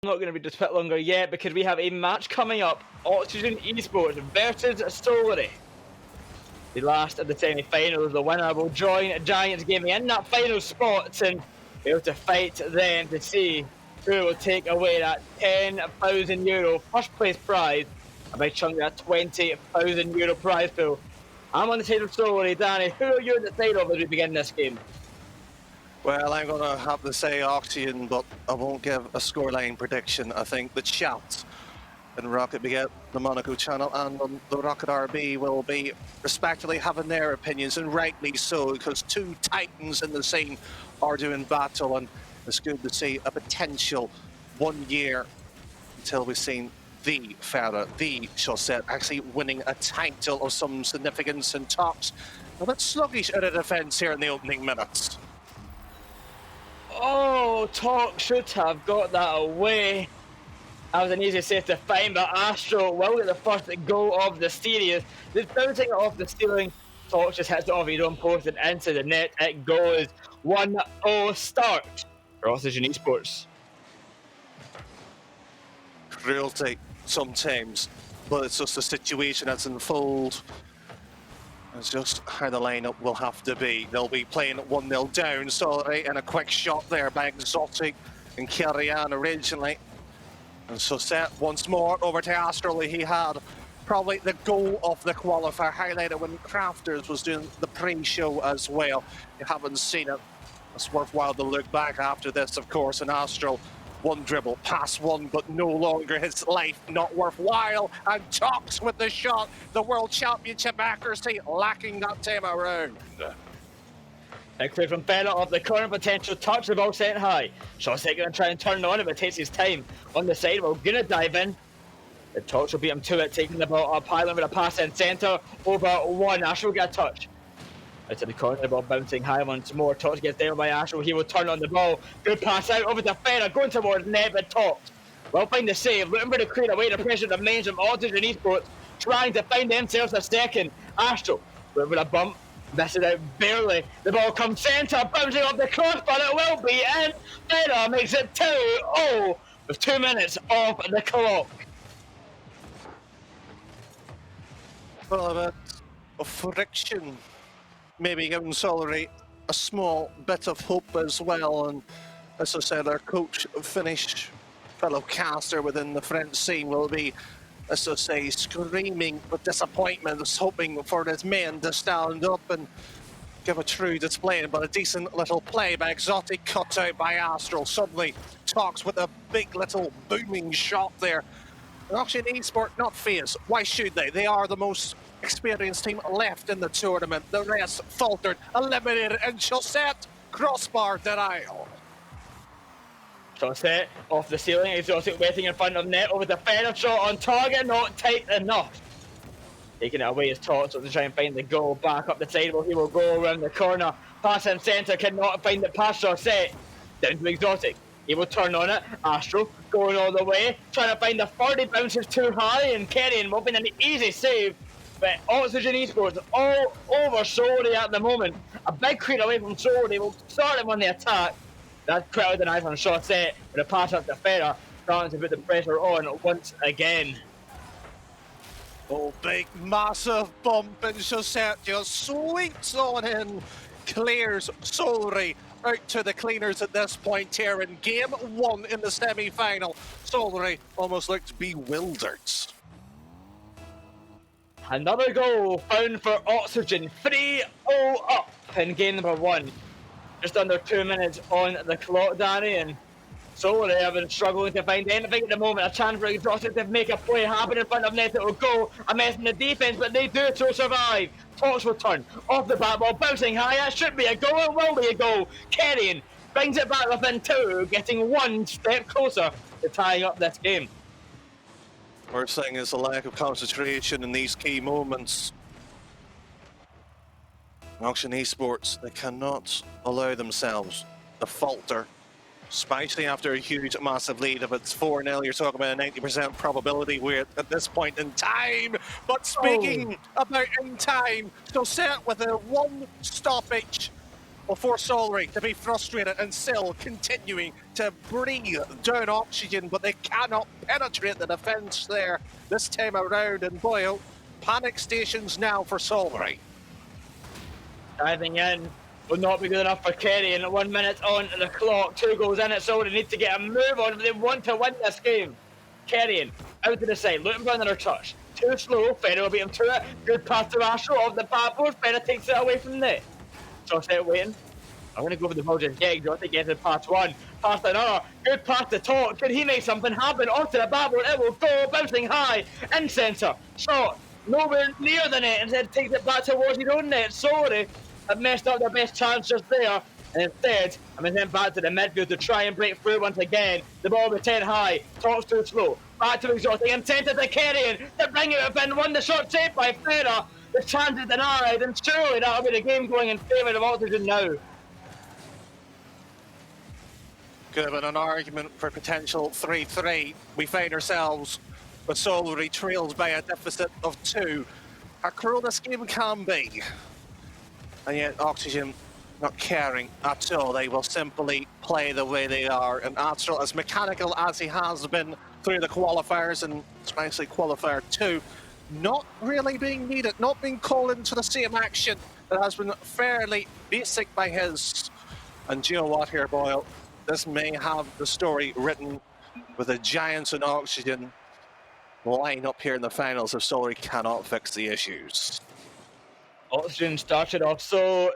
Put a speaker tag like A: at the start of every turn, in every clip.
A: Not going to be just a bit longer yet because we have a match coming up. Oxygen Esports versus Solary. The last of the semi-finals. The winner will join Giants Gaming in that final spot and be able to fight then to see who will take away that €10,000 first place prize. A big chunk of that €20,000 prize pool. I'm on the side of Solary. Danny, who are you at the side of as we begin this game?
B: Well, I'm going to have to say Oxygen, but I won't give a scoreline prediction. I think the chat and Rocket Beget, the Monaco channel, and on the Rocket RB will be respectively having their opinions, and rightly so, because two titans in the scene are doing battle, and it's good to see a potential 1 year until we've seen the Farah, the Chaussette, actually winning a title of some significance and talks. A bit sluggish at a defence here in the opening minutes.
A: Oh, Talk should have got that away. That was an easy save to find, but Astro will get the first goal of the series. Just bouncing it off the ceiling, Talk just hits it off his own post and into the net. It goes 1-0 start for Oxygen Esports.
B: Cruelty sometimes, but it's just a situation that's unfold. It's just how the lineup will have to be. They'll be playing 1-0 down, Solary, and a quick shot there by Exotic and Kirian originally. And Chaussette once more over to Astral. He had probably the goal of the qualifier highlighted when Crafters was doing the pre-show as well. If you haven't seen it, it's worthwhile to look back after this, of course, and Astral. One dribble, pass one, but no longer his life not worthwhile. And Talks with the shot. The World Championship accuracy lacking that time around.
A: Big play from Bella off the corner, potential touch, the ball sent high. Chaussette going to try and turn on it, but takes his time on the side. We're going to dive in. The Talks will beat him to it, taking the ball up, Highland with a pass in centre, over one. Astro will get a touch. Out to the corner, the ball bouncing high once more. Talks gets down by Astro. He will turn on the ball. Good pass out over to Ferrer, going towards net, but Talks will find the save. Looking for the clear away the pressure that remains from Oxygen Esports, trying to find themselves a second. Astro with a bump, misses out barely. The ball comes centre, bouncing off the crossbar. It will be in. Ferrer makes it 2-0 with 2 minutes off the clock.
B: Well, a bit of friction. Maybe giving Solary a small bit of hope as well. And as I said, our coach, Finnish fellow caster within the French scene, will be, as I say, screaming with disappointment, hoping for his men to stand up and give a true display. But a decent little play by Exotic, cut out by Astral. Suddenly Talks with a big little booming shot there. Oxygen Esports not fierce. Why should they? They are the most experienced team left in the tournament. The rest faltered, eliminated, and Chaussette crossbar denial.
A: Chaussette off the ceiling, Exotic waiting in front of net, over the Ferrer, shot on target, not tight enough. Taking it away is Talks to try and find the goal, back up the side, he will go around the corner, pass in centre, cannot find it past Chaussette, down to Exotic. He will turn on it. Astro going all the way, trying to find the 40, bounces too high, and Kerrion will find an easy save. But Oxygen Esports all over Solary at the moment. A big clear away from Solary will start him on the attack. That's crowd denied from Chaussette with a pass up to Ferrer, starting to put the pressure on once again.
B: Oh, big massive bump, and Chaussette just sweeps on in, clears Solary out to the cleaners at this point here in game 1 in the semi-final. Solary almost looked bewildered.
A: Another goal found for Oxygen, 3-0 up in game number 1. Just under 2 minutes on the clock, Danny, and Solary have been struggling to find anything at the moment. A chance for Exotic to make a play happen in front of net. It will go a mess in the defence, but they do so survive. Talks will turn off the back ball, bouncing high. That should be a goal. It will be a goal. Kerrion brings it back within 2, getting 1 step closer to tying up this game.
B: Worst thing is the lack of concentration in these key moments. Oxygen Esports, they cannot allow themselves to falter, especially after a huge, massive lead. If it's 4-0, you're talking about a 90% probability we're at this point in time. But speaking about in time, Chaussette with a 1 stoppage for Solary to be frustrated and still continuing to breathe down oxygen, but they cannot penetrate the defence there this time around. And boy, panic stations now for Solary.
A: Diving in will not be good enough for Kerry, and 1 minute on the clock, 2 goals in it, so they need to get a move on if they want to win this game. Kerry out to the side, looking for another touch. Too slow, Ferry will beat him to it. Good pass to Astro off the backboard, Ferry takes it away from there. So set waiting. I'm going to go for the ball just yet. Got to get to pass one, pass another. Good pass to Talk. Can he make something happen? Onto the backboard, it will go, bouncing high, in centre. Shot, nowhere near the net, instead takes it back towards his own net. Sorry, I've messed up their best chance just there. And instead, I'm then back to the midfield to try and break through once again. The ball with 10 high, Talk's too slow. Back to Exotic, intended to Kerry to bring it up and won the shot saved by Ferrer. The chance is denied, and surely that'll be the game going in favour of Oxygen now.
B: Could have been an argument for potential 3-3. We find ourselves with Solary trails by a deficit of 2. How cruel this game can be. And yet Oxygen not caring at all. They will simply play the way they are. And Astral, as mechanical as he has been through the qualifiers, and especially qualifier 2, not really being needed, not being called into the same action that has been fairly basic by his. And do you know what here, Boyle? This may have the story written with the Giants and Oxygen line up here in the finals if Solary cannot fix the issues.
A: Oxygen started off so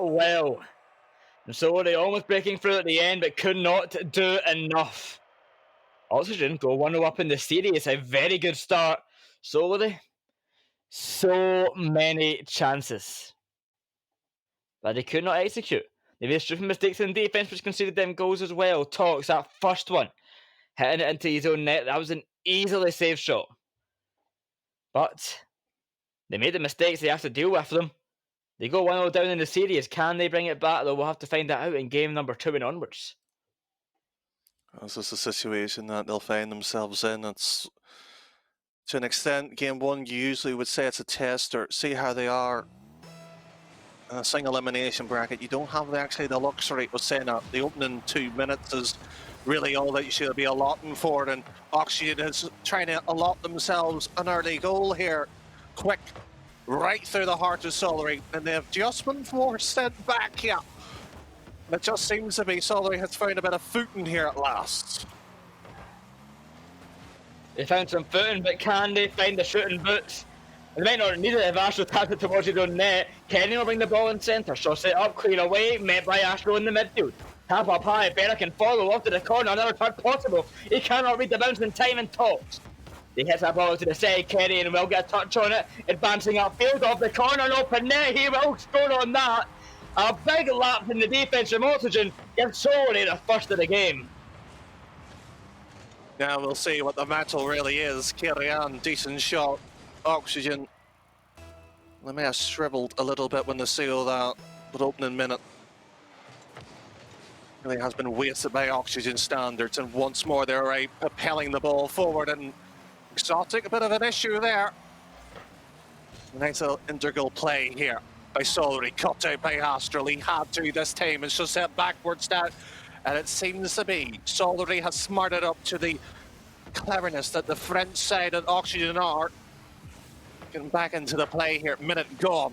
A: well. And so they almost breaking through at the end, but could not do enough. Oxygen go 1-0 up in the series. A very good start. Solary, so many chances, but they could not execute. They made stupid mistakes in defence, which conceded them goals as well. Talks that first one, hitting it into his own net. That was an easily saved shot. But they made the mistakes. They have to deal with them. They go 1-0 down in the series. Can they bring it back, though? We'll have to find that out in game number 2 and onwards.
B: This is the situation that they'll find themselves in. It's, to an extent, game 1, you usually would say it's a test or see how they are. In a single elimination bracket, you don't have actually the luxury of saying that the opening 2 minutes is really all that you should be allotting for it, and Oxygen is trying to allot themselves an early goal here, quick, right through the heart of Solary, and they have just been forced back here. It just seems to be Solary has found a bit of footing here at last.
A: They found some footing, but can they find the shooting boots? They might not need it if Astro taps it towards his own net. Kenny will bring the ball in centre. So set up, clear away, met by Astro in the midfield. Tap up high, Berra can follow off to the corner, another touch possible. He cannot read the bounce in time and Talks. He hits that ball to the side, Kenny, and will get a touch on it. Advancing upfield off the corner, an open net, he will score on that. A big lapse in the defence from Oxygen gives Solary the first of the game.
B: Now we'll see what the battle really is. Carry on, decent shot. Oxygen, they may have shriveled a little bit when they seal that opening minute. Really has been wasted by Oxygen standards, and once more they're right, propelling the ball forward, and Exotic, a bit of an issue there. Nice little integral play here by Solary, cut out by Astral. He had to this time, and just set backwards down, and it seems to be Solary has smarted up to the cleverness that the French side and Oxygen are. Getting back into the play here, minute gone,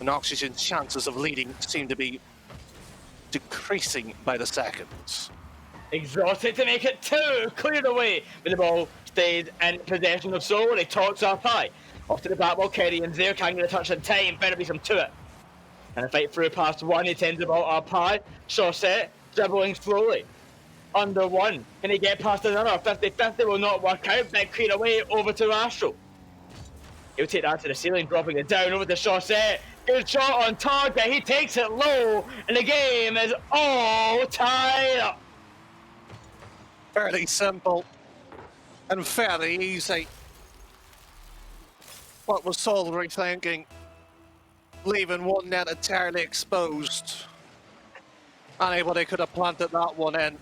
B: and Oxygen's chances of leading seem to be decreasing by the seconds.
A: Exotic to make it 2, cleared away, but the ball stayed in possession of Solary. Talks up high, off to the back wall, Kerry and there can't get a touch in time, better be some to it. And a fight through past 1, he tends the ball up high, Chaussette, dribbling slowly. Under 1, can he get past another? 50-50 will not work out, big clear away, over to Astral. He'll take that to the ceiling, dropping it down over to Chaussette. Good shot on target, he takes it low, and the game is all tied up.
B: Fairly simple and fairly easy. What was Solary thinking? Leaving one net entirely exposed. Anybody could have planted that one in,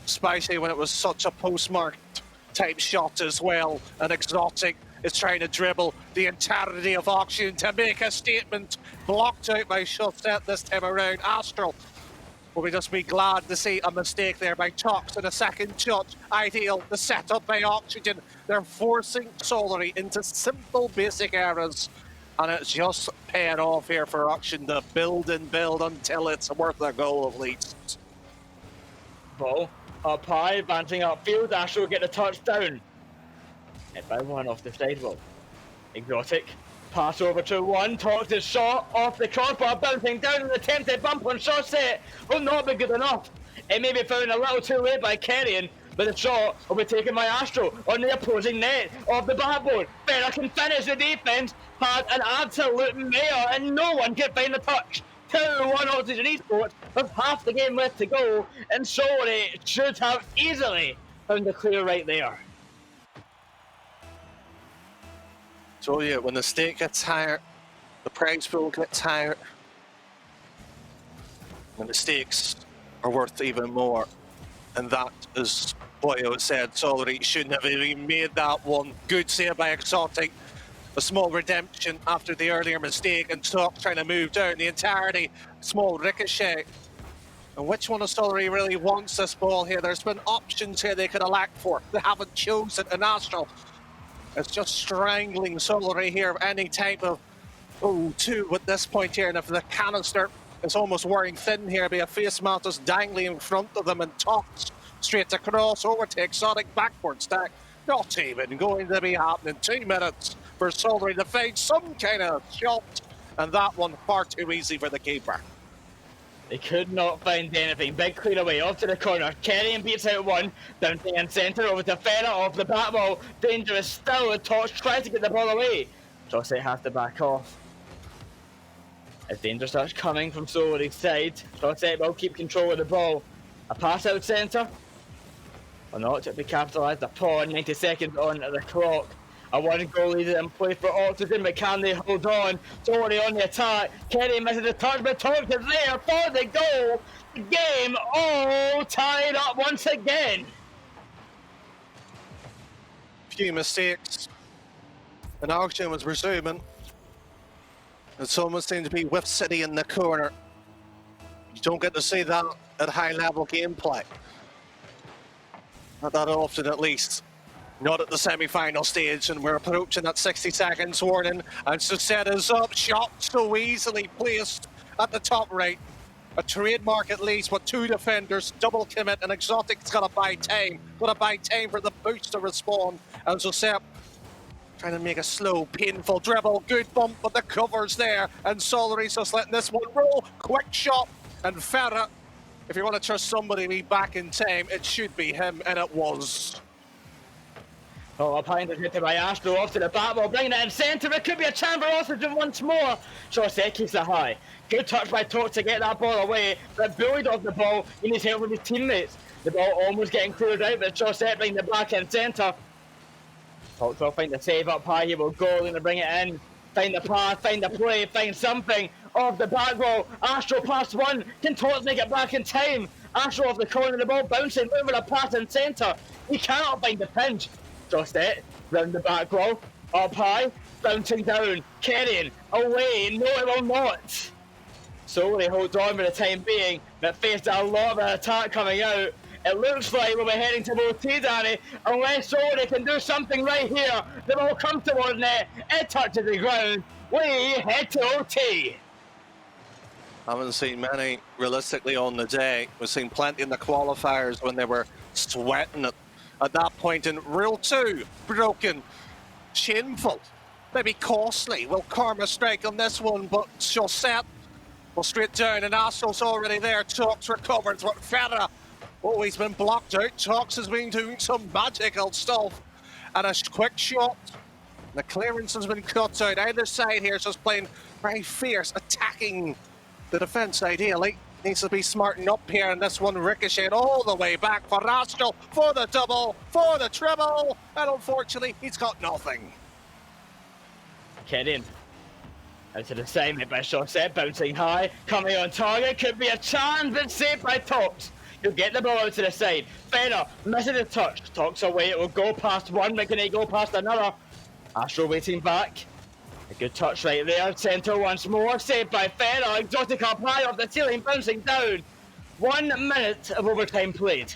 B: especially when it was such a postmarked type shot as well. An Exotic is trying to dribble the entirety of auction to make a statement. Blocked out by Chaussette this time around. Astral will we just be glad to see a mistake there by Tox and a second shot. Ideal, the setup by Oxygen. They're forcing Solary into simple basic errors. And it's just paying off here for Oxygen to build and build until it's worth a goal at least.
A: Ball up high, advancing upfield. Astro get the touchdown. Hit by one off the sidewall. Exotic. Pass over to one. Talks his shot off the crossbar, bouncing down an attempted bump on Chaussette. Will not be good enough. It may be found a little too late by Kerrion, but the shot will be taken by Astro on the opposing net of the backboard. Berra can finish. The defense had an absolute mare and no one can find the touch. 2-1 Oxygen Esports with half the game left to go, and Solary should have easily found the clear right there.
B: So yeah, when the stake gets higher, the prize pool gets higher, and the stakes are worth even more. And that is Boyo said. Solary shouldn't have even made that one. Good save by Exotic. A small redemption after the earlier mistake, and Talk trying to move down the entirety. Small ricochet. And which one of Solary really wants this ball here? There's been options here they could elect for. They haven't chosen an Astral. It's just strangling Solary here of any type of 2 at this point here. And if the canister is almost wearing thin here, be a face mask just dangling in front of them, and Talks straight across over to Exotic backward stack. Not even going to be happening. 2 minutes for Solary to find some kind of shot, and that one far too easy for the keeper.
A: They could not find anything. Big clear away off to the corner. Kerrion beats out one. Bouncing in centre over to Ferrer off the back ball. Dangerous still. The Torch tries to get the ball away. Chaussette has to back off. As danger starts coming from Solary's side, Chaussette will keep control of the ball. A pass out centre. Will not to be capitalised upon. 90 seconds on the clock. A one goal lead in play for Oxygen, but can they hold on? Solary on the attack. Kerry misses the touch, but Torch is there for the goal. The game all tied up once again.
B: Few mistakes. And Oxygen was resuming. And someone seemed to be with City in the corner. You don't get to see that at high level gameplay. Not that often, at least. Not at the semi-final stage, and we're approaching that 60 seconds warning. And Chaussette is up, shot so easily placed at the top right. A trademark at least with 2 defenders, double commit, and Exotic's got to buy time. Got to buy time for the boost to respond. And Chaussette trying to make a slow, painful dribble. Good bump, but the cover's there. And Solary's just letting this one roll. Quick shot, and Ferrer. If you want to trust somebody to be back in time, it should be him, and it was.
A: Oh, up high and hit by Astro off to the back ball, bringing it in centre. It could be a chance for Oxygen once more. Chaussette keeps it high. Good touch by Talk to get that ball away, but bullied off the ball. He needs help with his teammates. The ball almost getting cleared out, but Chaussette bringing the back in centre. Talk will find the save up high. He will go and bring it in. Find the pass, find the play, find something off the back wall. Astro past one. Can Talk make it back in time? Astro off the corner, the ball bouncing over the pass in centre. He cannot find the pinch. Chaussette round the back wall, up high, bouncing down, Kerrion away, no it will not. Solary holds on for the time being, but faced a lot of an attack coming out. It looks like we'll be heading towards T, Danny, unless Solary can do something right here. The ball comes towards net, it touches the ground, we head to OT.
B: Haven't seen many realistically on the day. We've seen plenty in the qualifiers when they were sweating it. At that point in Rule 2, broken, shameful, maybe costly. Will karma strike on this one, but Chaussette will straight down, and Astro's already there. Talks recovered, but Ferrer, he's been blocked out. Talks has been doing some magical stuff, and a quick shot. The clearance has been cut out. Either side here is just playing very fierce, attacking the defence ideally. Needs to be smarting up here, and this one ricocheted all the way back for Astral, for the double, for the treble, and unfortunately, he's got nothing.
A: Kerrion out to the side, made by Chaussette, bouncing high, coming on target, could be a chance, but saved by Talks. He'll get the ball out to the side. Ferrer missing the touch. Talks away, it will go past one, but can he go past another? Astro waiting back. A good touch right there. Centre once more. Saved by Ferrer. Exotic up high off the ceiling, bouncing down. 1 minute of overtime played.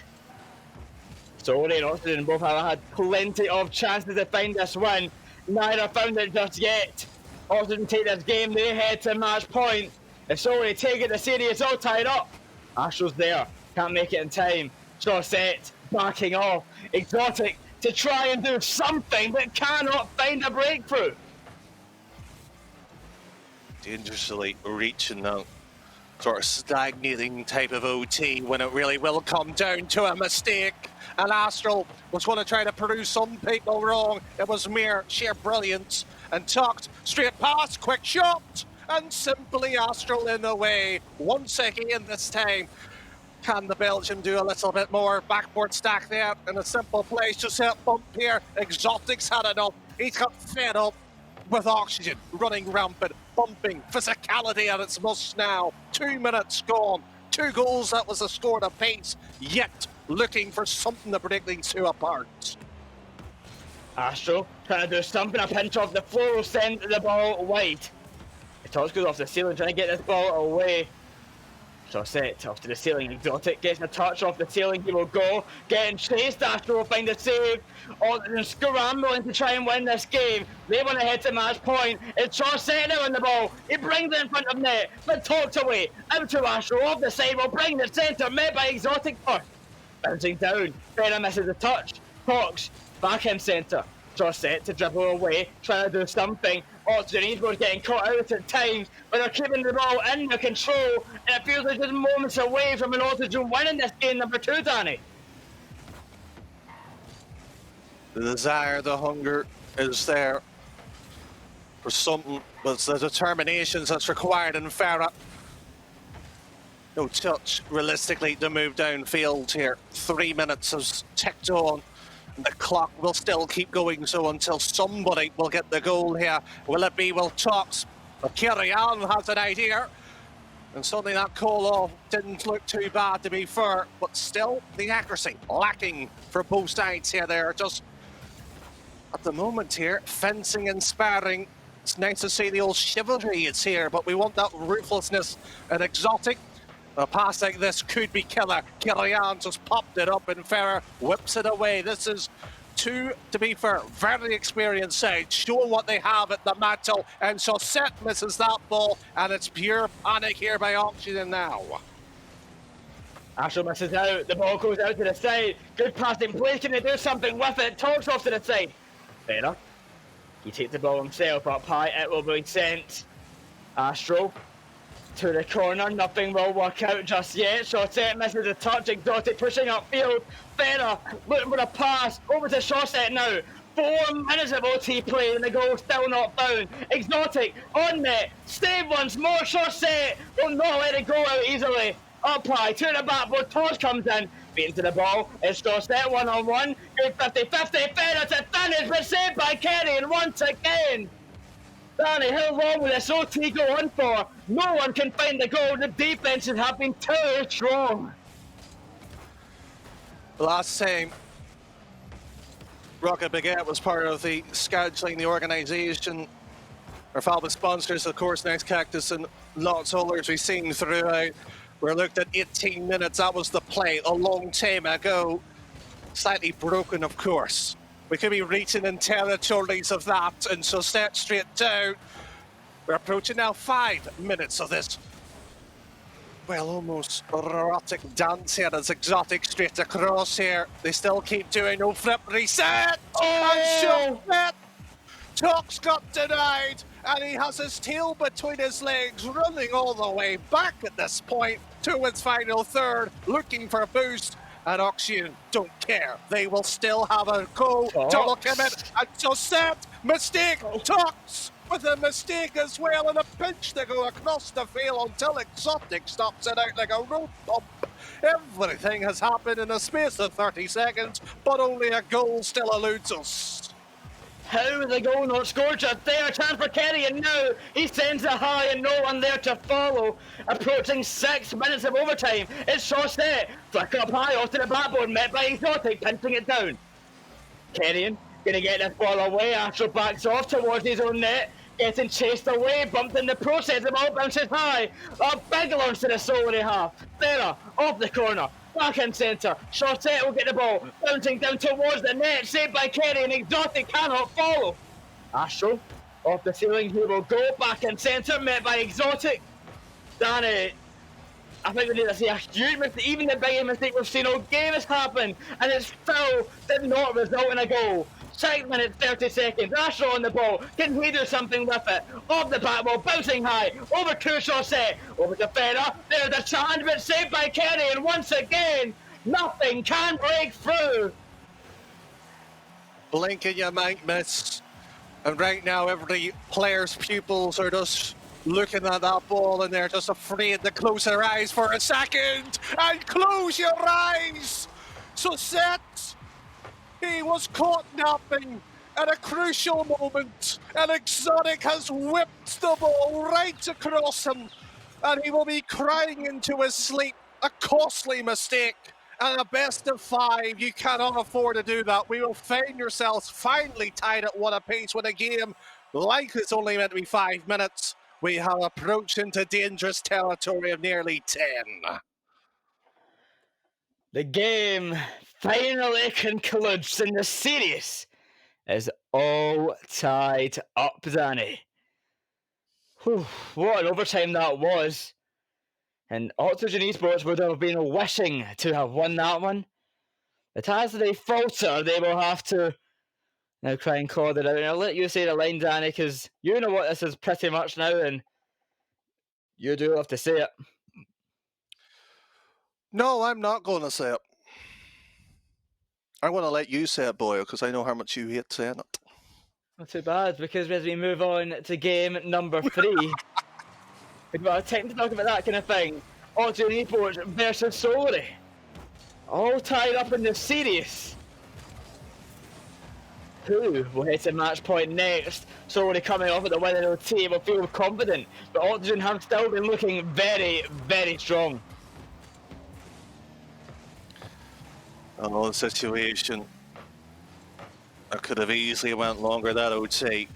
A: Solary and Oxygen both have had plenty of chances to find this win. Neither found it just yet. Oxygen take this game, they head to match point. If Solary take it, the series all tied up. Astro's there, can't make it in time. Chaussette backing off. Exotic to try and do something, but cannot find a breakthrough.
B: Dangerously reaching that sort of stagnating type of OT when it really will come down to a mistake. And Astral was going to try to prove some people wrong. It was sheer brilliance. And tucked straight past, quick shot, and simply Astral in the way. Once again this time. Can the Belgian do a little bit more? Backboard stack there in a simple place. Just hit bump here. Exotic's had enough. He's got fed up with Oxygen running rampant, bumping, physicality at its most now. 2 minutes gone. 2 goals, that was a score to pace. Yet looking for something to break these two apart.
A: Astro trying to do something, a pinch off the floor will send the ball wide. The toss goes off the ceiling, trying to get this ball away. Chaussette off to the ceiling, Exotic gets a touch off the ceiling, he will go, getting chased, Astro will find a save, and scrambling to try and win this game. They want to head to match point, it's Chaussette now on the ball, he brings it in front of net, but talked away, out to Astro, off the side, will bring the centre, met by Exotic first. Bouncing down, Ferrer misses the touch, Cox, back in centre. Chaussette to dribble away, trying to do something. Oxygen was getting caught out at times, but they're keeping the ball in their control, and it feels like just moments away from an Oxygen winning this game number 2, Danny.
B: The desire, the hunger is there for something, but it's the determination that's required in Ferrer. No touch, realistically, to move downfield here. 3 minutes has ticked on. The clock will still keep going, so until somebody will get the goal here. Will it be Will Tox? But Kirian has an idea. And suddenly that call-off didn't look too bad, to be fair. But still, the accuracy lacking for both sides here. They're just, at the moment here, fencing and sparring. It's nice to see the old chivalry is here, but we want that ruthlessness and Exotic. A pass like this could be killer. Kirian just popped it up and Ferrer whips it away. This is two, to be fair, very experienced sides, showing what they have at the mantle. And Chaussette misses that ball, and it's pure panic here by Oxygen now.
A: Astro misses out, the ball goes out to the side. Good passing play, can they do something with it? Talks off to the side. Ferrer, he takes the ball himself up high, it will be sent. Astro to the corner, nothing will work out just yet. Chaussette misses a touch, Exotic pushing upfield. Ferrer looking for a pass, over to Chaussette now. 4 minutes of OT play and the goal still not found. Exotic on net, save once more. Chaussette will not let it go out easily. Up high, to the backboard, Tosh comes in, beating to the ball. It's Chaussette one-on-one, good 50-50. Ferrer to finish, but saved by Kerry, and once again. Danny, how long will this OT go on for? No one can find the goal. The defenses have been too strong.
B: Last time, Rocket Baguette was part of the scheduling, the organisation. Our Falcon sponsors, of course, Next Cactus and lots of others we've seen throughout. We're looked at 18 minutes. That was the play a long time ago. Slightly broken, of course. We could be reaching in territories of that, and so step straight down. We're approaching now 5 minutes of this, well, almost erotic dance here as Exotic straight across here. They still keep doing no flip reset.
A: Oh!
B: And Tox got denied, and he has his tail between his legs, running all the way back at this point to its final third, looking for a boost. And Oxygen don't care. They will still have a go. Double commit. And Chaussette, mistake. Tox with a mistake as well. And a pinch to go across the field until Exotic stops it out like a rope bump. Everything has happened in a space of 30 seconds, but only a goal still eludes us.
A: How is the goal not scored just there? Chance for Kerry, and now he sends it high and no one there to follow. Approaching 6 minutes of overtime. It's Chaussette. Flicker up high off to the backboard, met by Exotic, pinching it down. Kerry Gonna get this ball away. Astro backs off towards his own net. Getting chased away, bumped in the process. The ball bounces high. A big launch to the Solary half. Ferrer off the corner. Back in centre. Shortette will get the ball. Bouncing down towards the net. Saved by Kerry, and Exotic cannot follow. Astro off the ceiling. He will go back in centre. Met by Exotic. Danny. I think we need to see a huge mistake. Even the biggest mistake we've seen all game has happened, and it still did not result in a goal. 6 minutes, 30 seconds. Astro on the ball. Can he do something with it? Off the back ball, bouncing high. Over to Chaussette. Over to Ferrer. There's a chance, but saved by Kerry. And once again, nothing can break through.
B: Blink and you might miss. And right now, every player's pupils are just looking at that ball and they're just afraid to close their eyes for a second. And close your eyes! Chaussette! He was caught napping at a crucial moment, and Exotic has whipped the ball right across him, and he will be crying into his sleep. A costly mistake, and a best of 5. You cannot afford to do that. We will find yourselves finally tied at 1 apiece with a game like it's only meant to be 5 minutes. We have approached into dangerous territory of nearly 10.
A: The game finally concludes, and the series is all tied up, Danny. Whew, what an overtime that was. And Oxygen Esports would have been wishing to have won that one. But as they falter, they will have to now try and claw it out. And I'll let you say the line, Danny, because you know what this is pretty much now, and you do have to say it.
B: No, I'm not going to say it. I'm going to let you say it, Boyle, because I know how much you hate saying it.
A: Not too bad, because as we move on to game number 3, we've got time to talk about that kind of thing. Oxygen Esports versus Solary. All tied up in the series. Who will hit a match point next? Solary coming off at the winning OT will feel confident, but Oxygen have still been looking very, very strong.
B: Oh, the situation. It could have easily went longer, that I would say.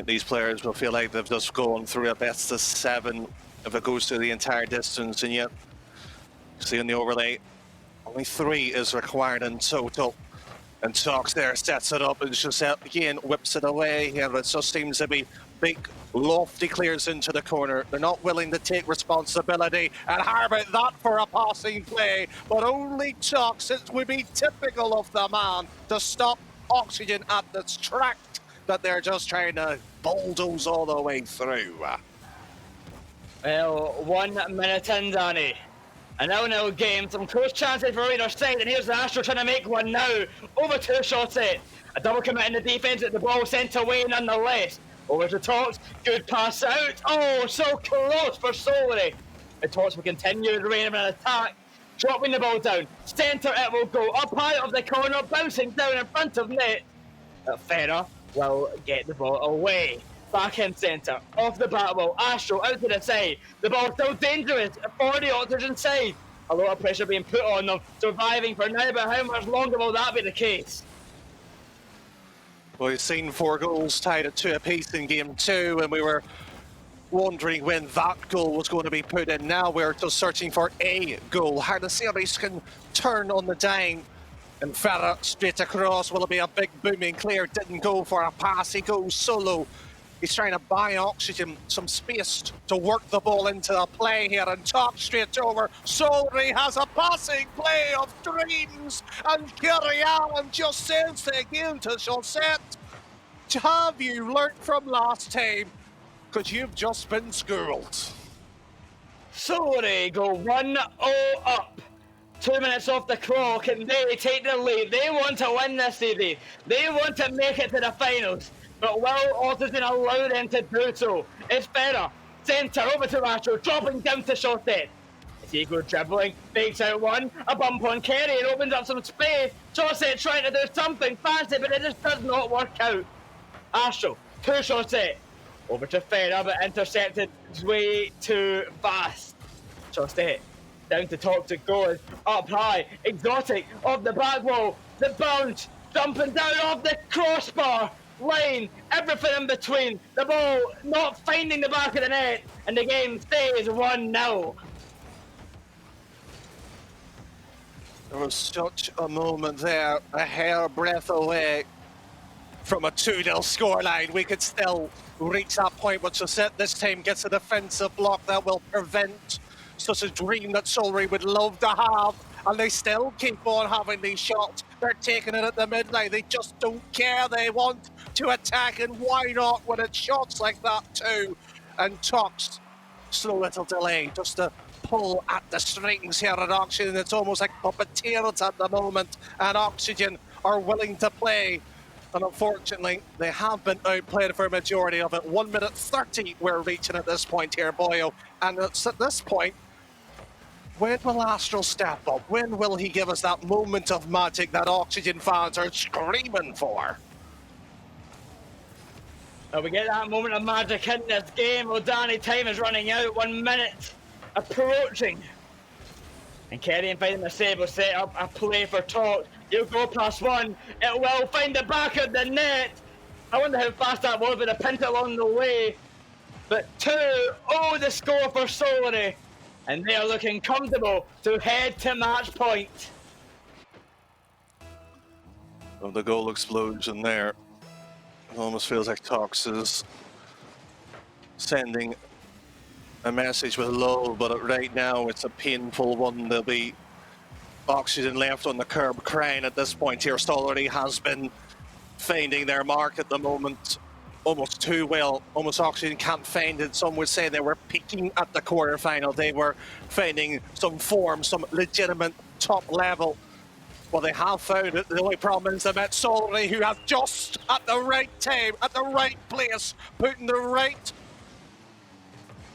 B: These players will feel like they've just gone through a best of 7 if it goes through the entire distance, and yet, see in the overlay, only 3 is required in total. And Talks there sets it up, and Chaussette again whips it away. Yeah, it just seems to be big, lofty clears into the corner. They're not willing to take responsibility and harbour that for a passing play, but only Talks. It would be typical of the man to stop Oxygen at this tract that they're just trying to bulldoze all the way through.
A: Well, 1 minute in, Danny. A 0-0 game, some close chances for either side, and here's the Astro trying to make one now. Over to Chaussette. A double commit in the defence at the ball sent away nonetheless. Over to Talks, good pass out. Oh, so close for Solary. The Talks will continue the reign of an attack. Dropping the ball down. Centre it will go. Up high of the corner, bouncing down in front of net. Ferrer will get the ball away. Back in centre, off the back wall, Astro out to the side. The ball still dangerous for the Oxygen side. A lot of pressure being put on them, surviving for now, but how much longer will that be the case?
B: Well, we've seen 4 goals tied at 2 apiece in game 2, and we were wondering when that goal was going to be put in. Now we're just searching for a goal. How the series can turn on the dime. And Ferrer straight across. Will it be a big booming clear? Didn't go for a pass. He goes solo. He's trying to buy Oxygen some space to work the ball into the play here and talk straight over. Solary has a passing play of dreams, and Kerry Allen just sends it again to Chaussette. Have you learnt from last time? Because you've just been schooled.
A: Solary go 1-0 up. 2 minutes off the clock, and they take the lead. They want to win this series. They want to make it to the finals. But will Oxygen allow them to do so? It's Ferrer. Centre over to Astro, dropping down to Chaussette. Diego dribbling, fakes out one, a bump on Kerry, and opens up some space. Chaussette trying to do something fancy, but it just does not work out. Astro to Chaussette. Over to Ferrer, but intercepted way too fast. Chaussette down to top to goal, up high, Exotic off the back wall, the bounce, jumping down off the crossbar line, everything in between. The ball not finding the back of the net, and the game stays 1-0.
B: There was such a moment there, a hairbreadth away from a 2-0 scoreline. We could still reach that point, but Josette this time gets a defensive block that will prevent such a dream that Solary would love to have. And they still keep on having these shots. They're taking it at the midline. They just don't care. They want to attack, and why not when it's shots like that too? And Tox, slow little delay, just to pull at the strings here at Oxygen. It's almost like puppeteers at the moment, and Oxygen are willing to play. And unfortunately, they have been outplayed for a majority of it. 1 minute 30 we're reaching at this point here, Boyo. And it's at this point, when will Astral step up? When will he give us that moment of magic that Oxygen fans are screaming for?
A: Well, we get that moment of magic in this game. Well, Danny, time is running out. 1 minute approaching. And Kerry and finding the save will set up a play for Talk. He'll go past one. It will find the back of the net. I wonder how fast that was with a pint along the way. But 2, oh, the score for Solary. And they are looking comfortable to head to match point.
B: Well, the goal explosion there. It almost feels like Tox is sending a message with love, but right now it's a painful one. There'll be Oxygen left on the curb crying at this point here. Solary has been finding their mark at the moment almost too well. Almost Oxygen can't find it. Some would say they were peaking at the quarterfinal. They were finding some form, some legitimate top level. Well, they have found it. The only problem is they met Solary, who have just at the right time, at the right place, putting the right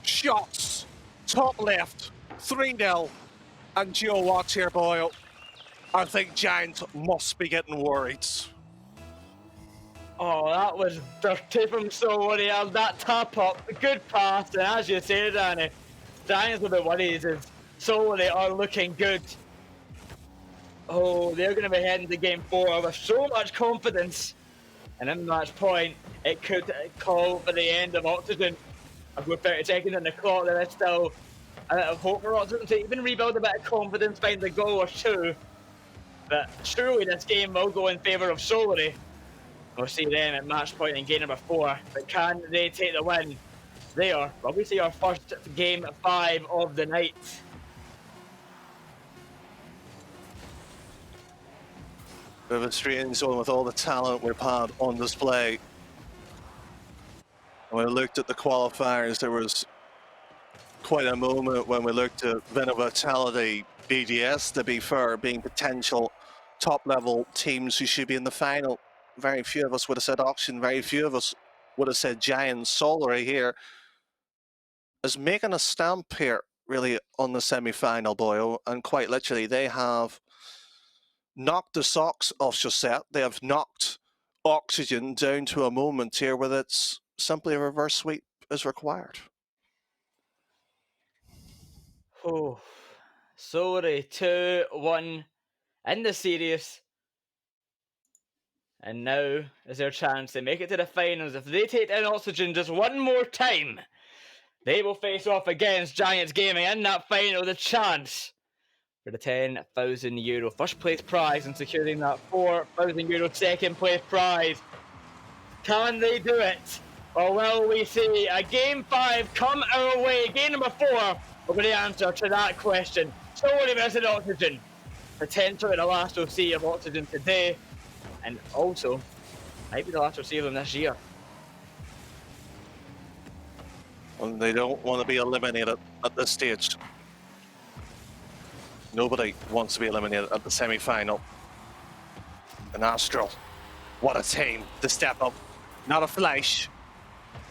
B: shots. Top left, 3-0. And Joe Watts here, Boyle. I think Giants must be getting worried.
A: Oh, that was dirty from Solary. That tap up, good pass, and as you say, Danny, Giants will be worried as Solary are looking good. Oh, they're going to be heading to game 4 with so much confidence. And in match point, it could call for the end of Oxygen. I've got 30 seconds on the clock. There is still a bit of hope for Oxygen to even rebuild a bit of confidence, find a goal or two. But surely this game will go in favour of Solary. We'll see them at match point in game number 4. But can they take the win? They are obviously our first game 5 of the night.
B: Bit of a strange one with all the talent we've had on display. When we looked at the qualifiers, there was quite a moment when we looked at Vena Vitality, BDS, to be fair, being potential top-level teams who should be in the final. Very few of us would have said Auction, very few of us would have said Giants. Solary here is making a stamp here, really, on the semi-final, Boyo, and quite literally, they have knocked the socks off Josette. They have knocked Oxygen down to a moment here where it's simply a reverse sweep is required.
A: Oh, Solary 2-1 in the series. And now is their chance to make it to the finals. If they take down Oxygen just one more time, they will face off against Giants Gaming in that final. The chance for the €10,000 first place prize and securing that €4,000 second place prize. Can they do it? Or will we see a game 5 come our way? Game number 4 will be the answer to that question. Solary versus Oxygen. Potentially the last we'll see of Oxygen today. And also, might be the last we'll see of them this year.
B: And they don't want to be eliminated at this stage. Nobody wants to be eliminated at the semi-final. And Astral, what a team to step up. Not a flash,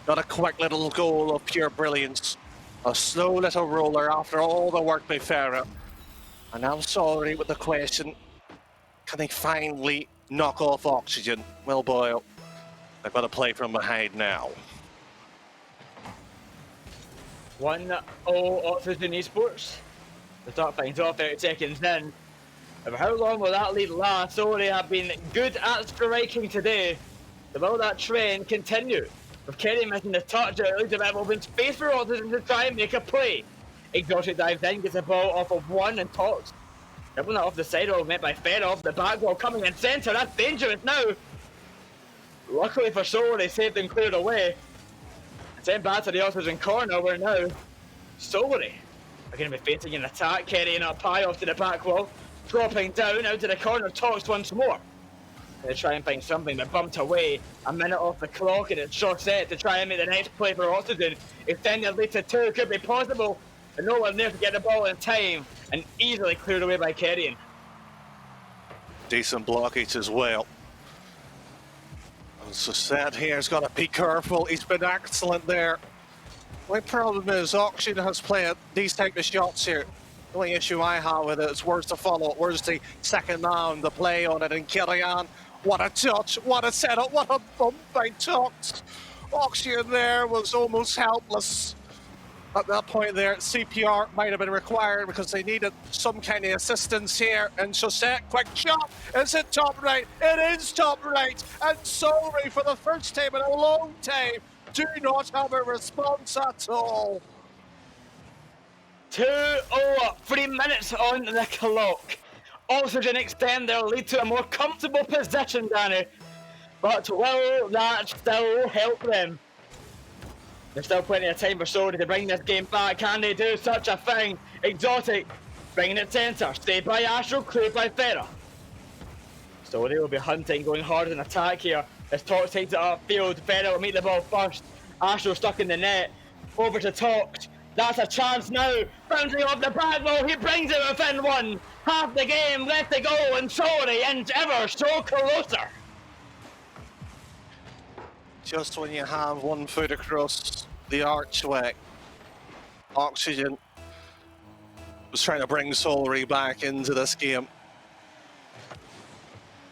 B: not a quick little goal of pure brilliance. A slow little roller after all the work by Farah. And now Solary with the question, can they finally knock off Oxygen? Well, Boyle, they've got to play from behind now.
A: 1-0 Oxygen Esports. The start finds off 30 seconds in. And for how long will that lead last? Solary have been good at striking today. So will that trend continue? With Kerry missing the touch, it leaves a bit of open space for Oxygen to try and make a play. Exhausted dives in, gets the ball off of one and talks. Dribbling it off the side roll, met by Fair off the back wall, coming in centre. That's dangerous now. Luckily for Solary, saved and cleared away. Sent back to the Oxygen corner where now Solary are going to be facing an attack, carrying up high off to the back wall, dropping down out to the corner, talks once more. They try and find something, but bumped away. A minute off the clock, and it's short set to try and make the next play for Oxygen. Extend the lead to 2, could be possible, but no one there to get the ball in time, and easily cleared away by Kerrion.
B: Decent blockage as well. And Sosette here has got to be careful. He's been excellent there. My problem is Auction has played these type of shots here. The only issue I have with it is where's the follow, where's the second man, the play on it, and Kerrion. What a touch, what a setup, what a bump by Tox. Auction there was almost helpless. At that point there, CPR might have been required because they needed some kind of assistance here. And Sosette, quick shot, is it top right? It is top right. And Solary, for the first time in a long time, do not have a response at all.
A: 2-0, 3 minutes on the clock. Oxygen extend their lead to a more comfortable position, Danny. But will that still help them? There's still plenty of time for Solary to bring this game back. Can they do such a thing? Exotic, bringing it centre. Stayed by Astral, cleared by Ferrer. Solary will be hunting, going hard in attack here. As Tox takes it upfield, Ferrer will meet the ball first. Astral stuck in the net. Over to Tox. That's a chance now. Bouncing off the back wall, he brings it within one. Half the game left to go, and Solary ends ever so closer.
B: Just when you have 1 foot across the archway, Oxygen was trying to bring Solary back into this game.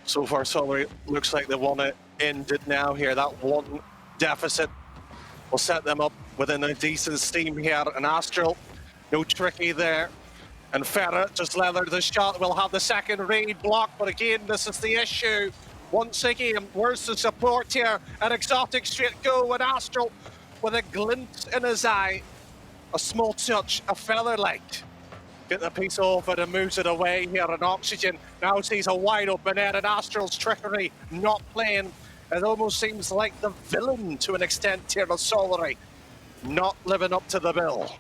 B: So far, Solary looks like they want to end it now here. That one deficit will set them up within a decent steam here. And Astral, no tricky there. And Ferrer just leathered the shot. We'll have the second raid block, but again, this is the issue. Once again, where's the support here? An Exotic straight go, and Astral with a glint in his eye. A small touch, a feather light. Get the piece off it and moves it away here, and Oxygen now sees a wide open net, and Astral's trickery not playing. It almost seems like the villain to an extent here of Solary. Not living up to the bill.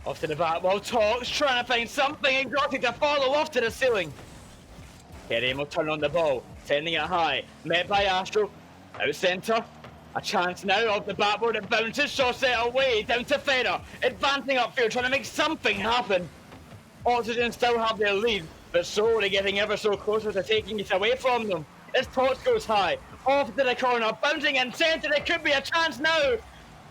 A: Off to the back wall, Tox trying to find something exotic to follow off to the ceiling. Kerrion will turn on the ball, sending it high, met by Astral, out centre. A chance now off the backboard, it bounces, Sosette away, down to Ferrer, advancing upfield, trying to make something happen. Oxygen still have their lead, but Solary getting ever so closer to taking it away from them. As Tox goes high, off to the corner, bouncing in centre, it could be a chance now.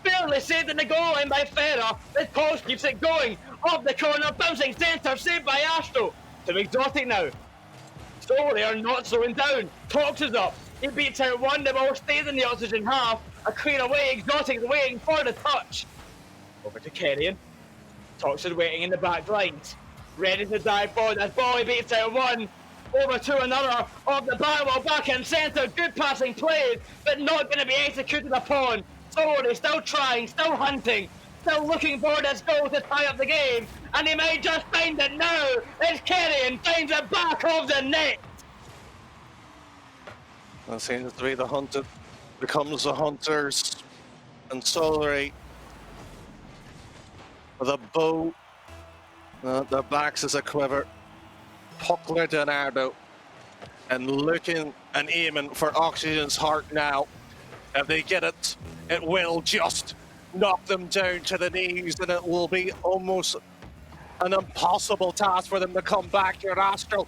A: Barely saved in the goal line by Ferrer, as Tox keeps it going. Off the corner, bouncing centre, saved by Astral. To Exotic now. Solary are not slowing down. Tox is up. He beats out one, the ball stays in the Oxygen half. A clear away, Exotic is waiting for the touch. Over to Kerrion. Tox is waiting in the back lines. Ready to dive forward as ball, he beats out one. Over to another off the back wall, back in centre. Good passing plays, but not going to be executed upon. Solary still trying, still hunting, still looking for this goal to tie up the game. And he may just find it now as Kerrion finds it back of the net.
B: That seems to be the hunted becomes the hunters, and Solary with a bow. Their backs is a quiver. Puckler Donardo, and looking and aiming for Oxygen's heart now. If they get it, it will just knock them down to the knees, and it will be almost an impossible task for them to come back here. Astral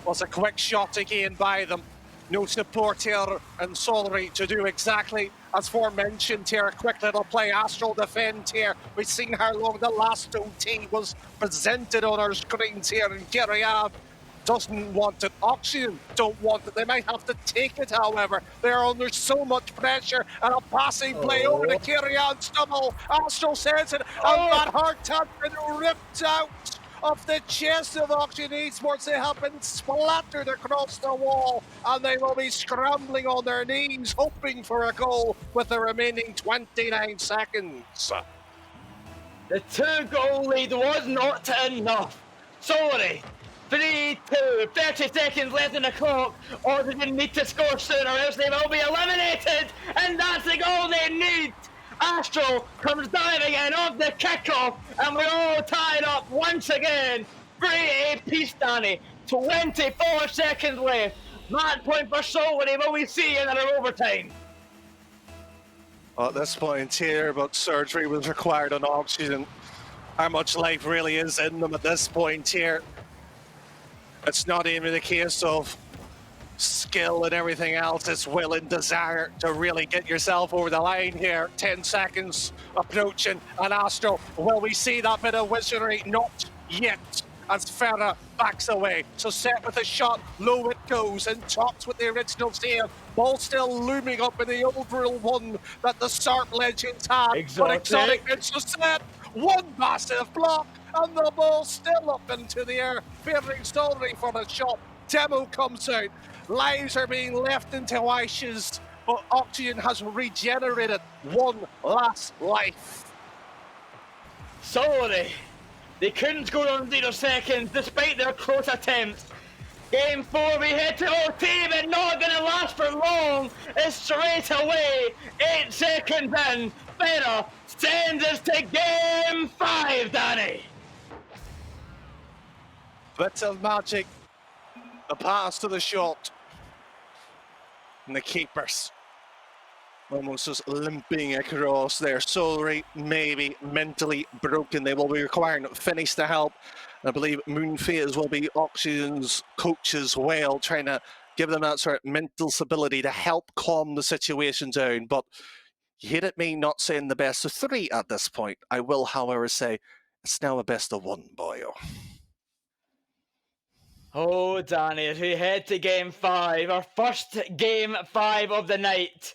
B: was a quick shot again by them. No support here, and Solary to do exactly as forementioned here. A quick little play, Astral defend here. We've seen how long the last OT was presented on our screens here, and Kerrion doesn't want it. Oxygen don't want it. They might have to take it, however. They're under so much pressure, and a passing play over to Kerrion stumble. Astral says it, and that heart has been ripped out of the chest of Auction Esports. They have been splattered across the wall, and they will be scrambling on their knees, hoping for a goal with the remaining 29 seconds.
A: The 2-goal lead was not enough. Solary, 3-2, 30 seconds left in the clock. Oxygen need to score sooner, else they will be eliminated. And that's the goal they need. Astro comes diving in off the kickoff, and we're all tied up once again. 3 apiece, Danny. 24 seconds left. Match point for Solary. Will we see another overtime?
B: At this point here, but surgery was required on Oxygen. How much life really is in them at this point here. It's not even a case of skill and everything else. It's will and desire to really get yourself over the line here. 10 seconds approaching, and Astro, will we see that bit of wizardry? Not yet, as Ferra backs away. So set with a shot, low it goes, and tops with the original save. Ball still looming up in the old rule one that the Sarp legends had. But Exotic gets the set. One massive block, and the ball still up into the air, favoring Solary for the shot. Demo comes out. Lives are being left into ashes, but Oxygen has regenerated one last life.
A: Solary, they couldn't score on 0 seconds despite their close attempts. Game 4, we head to OT, but not going to last for long. It's straight away, 8 seconds in. Ferra sends us to Game 5, Danny.
B: Bits of magic. The pass to the shot. And the keepers almost just limping across there. Solary maybe mentally broken. They will be requiring finish to help. I believe Moonphase will be Oxygen's coach as well, trying to give them that sort of mental stability to help calm the situation down. But you hit at me not saying the best of 3 at this point. I will, however, say it's now a best of 1, boyo.
A: Oh, Danny, as we head to Game 5, our first Game 5 of the night.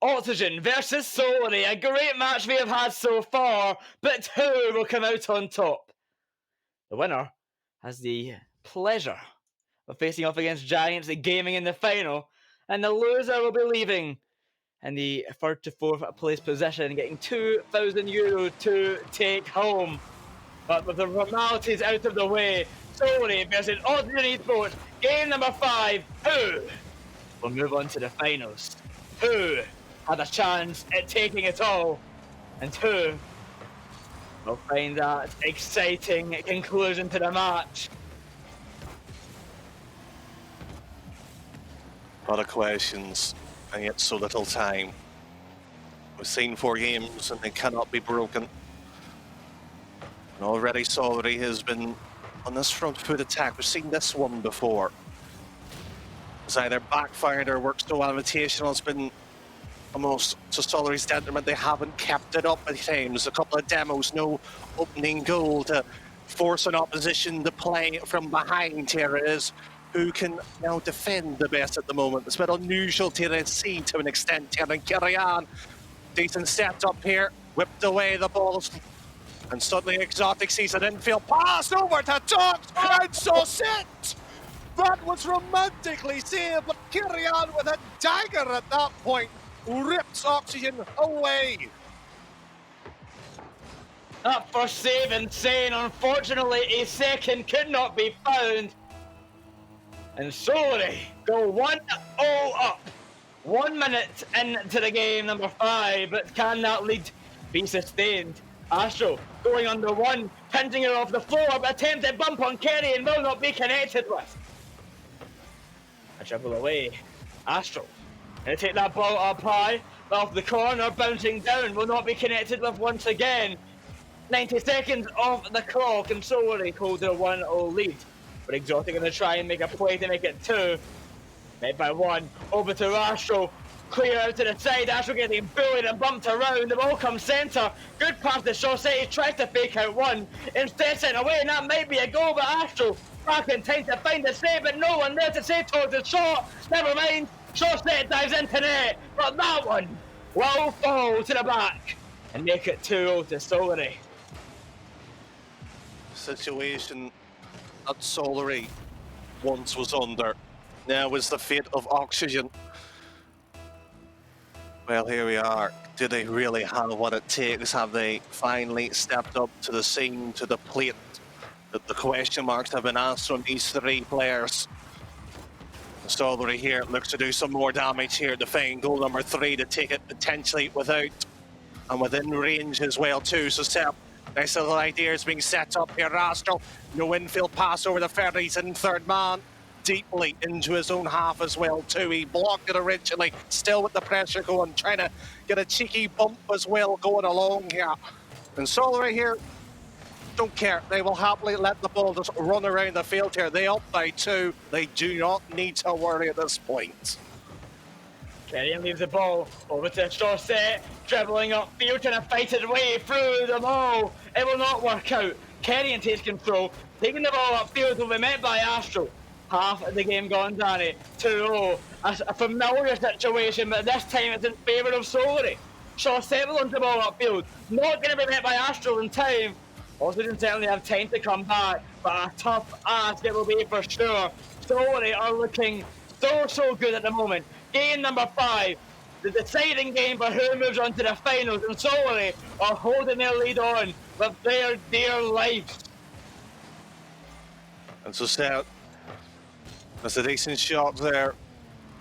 A: Oxygen versus Solary, a great match we have had so far, but who will come out on top? The winner has the pleasure of facing off against Giants Gaming in the final, and the loser will be leaving in the 3rd to 4th place position, getting €2,000 to take home. But with the formalities out of the way, Solary versus Oxygen Esports, game number 5. Who will move on to the finals? Who had a chance at taking it all? And who will find that exciting conclusion to the match?
B: A lot of questions, and yet so little time. We've seen 4 games, and they cannot be broken. And already Solary has been on this front foot attack. We've seen this one before. It's either backfired or worked so invitational. It's been almost to Solary's detriment. They haven't kept it up at times. A couple of demos, no opening goal to force an opposition to play from behind. Here it is. Who can now defend the best at the moment? It's a bit unusual to see to an extent here, and carry on. Decent set up here, whipped away the balls. And suddenly Exotic sees an infield pass over to Tox, and so set! That was romantically saved, but carry on with a dagger at that point. Rips Oxygen away.
A: That first save insane. Unfortunately, a second could not be found. And Solary go 1-0 up. 1 minute into the game, number 5, but can that lead be sustained? Astro going under 1, pinching it off the floor, but attempted bump on Kerry and will not be connected with. A dribble away. Astro gonna take that ball up high, but off the corner, bouncing down, will not be connected with once again. 90 seconds off the clock, and Solary hold their 1-0 lead. But Exotic gonna try and make a play to make it 2. Made by 1, over to Astro. Clear out to the side, Astro getting bullied and bumped around. The ball comes centre. Good pass to Chaussee. He tries to fake out 1. Instead sent away, and that might be a goal, but Astro back in time to find the save, but no one there to save towards the shot. Never mind. Chaussee dives into net, but that one will fall to the back and make it 2-0 to Solary.
B: situation that Solary once was under. Now is the fate of Oxygen. Well, here we are. Do they really have what it takes? Have they finally stepped up to the scene, to the plate? That the question marks have been asked from these three players. Solary here looks to do some more damage here to find goal number 3 to take it potentially without and within range as well too. So Seb, nice little ideas being set up here. Astral, no infield pass over the ferries in third man. Deeply into his own half as well too. He blocked it originally, still with the pressure going, trying to get a cheeky bump as well going along here. And Solary here, don't care. They will happily let the ball just run around the field here. They up by 2. They do not need to worry at this point.
A: Kerrion leaves the ball over to Chaussette, dribbling upfield, trying to fight his way through them all. It will not work out. Kerrion takes control, taking the ball upfield will be met by Astro. Half of the game gone, Danny. 2-0. A familiar situation, but this time it's in favour of Solary. Chaussette will on the ball upfield, not going to be met by Astro in time. Also didn't certainly have time to come back, but a tough ask it will be for sure. Solary are looking so good at the moment. Game number 5, the deciding game for who moves on to the finals, and Solary are holding their lead on with their dear lives.
B: And so Seth, that's a decent shot there.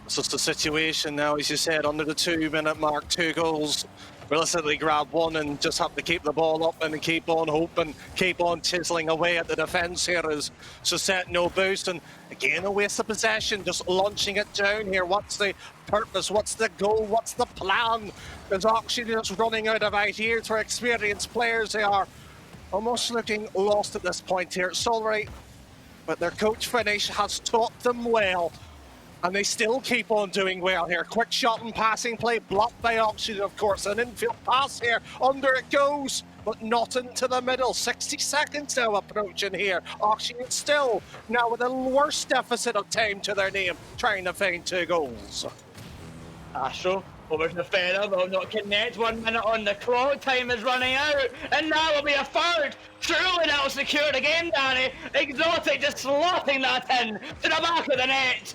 B: It's just the situation now, as you said, under the 2-minute mark, 2 goals. Realistically grab one and just have to keep the ball up and keep on hoping, keep on chiseling away at the defence here as Susette no boost, and again a waste of possession, just launching it down here. What's the purpose? What's the goal? What's the plan? There's Oxygen just running out of ideas for experienced players. They are almost looking lost at this point here. Solary, but their coach Finish has taught them well. And they still keep on doing well here. Quick shot and passing play, blocked by Oxygen, of course. An infield pass here, under it goes, but not into the middle. 60 seconds now approaching here. Oxygen still now with a worse deficit of time to their name, trying to find 2 goals.
A: Astro over to the Feather, will not connect. 1 minute on the clock, time is running out, and now will be a third. Surely that will secure it again, Danny. Exotic just slotting that in to the back of the net.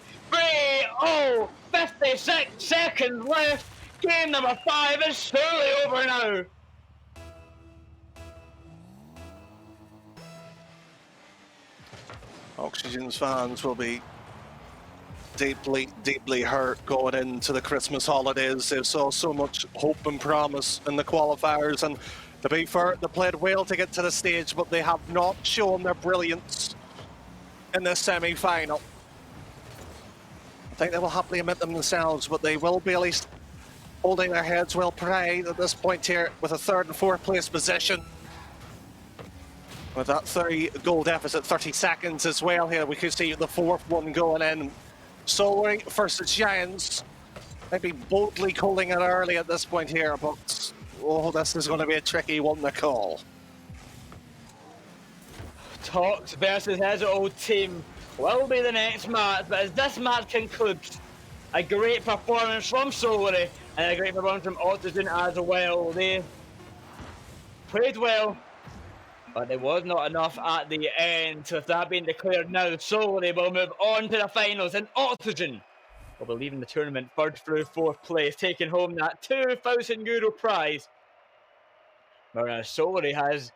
A: 56 seconds left. Game number 5 is surely over now.
B: Oxygen's fans will be deeply hurt going into the Christmas holidays. They saw so much hope and promise in the qualifiers, and to be fair, they played well to get to the stage, but they have not shown their brilliance in this semi-final. I think they will happily admit them themselves, but they will be at least holding their heads well pride at this point here with a 3rd and 4th place position. With that 3-goal deficit, 30 seconds as well here, we could see the 4th one going in. Solary versus Giants. Maybe boldly calling it early at this point here, but oh, this is going to be a tricky one to call.
A: Talks versus his old team will be the next match, but as this match concludes, a great performance from Solary and a great performance from Oxygen as well. They played well, but there was not enough at the end. So with that being declared now, Solary will move on to the finals, and Oxygen will be leaving the tournament 3rd through 4th place, taking home that €2,000 prize. Whereas Solary has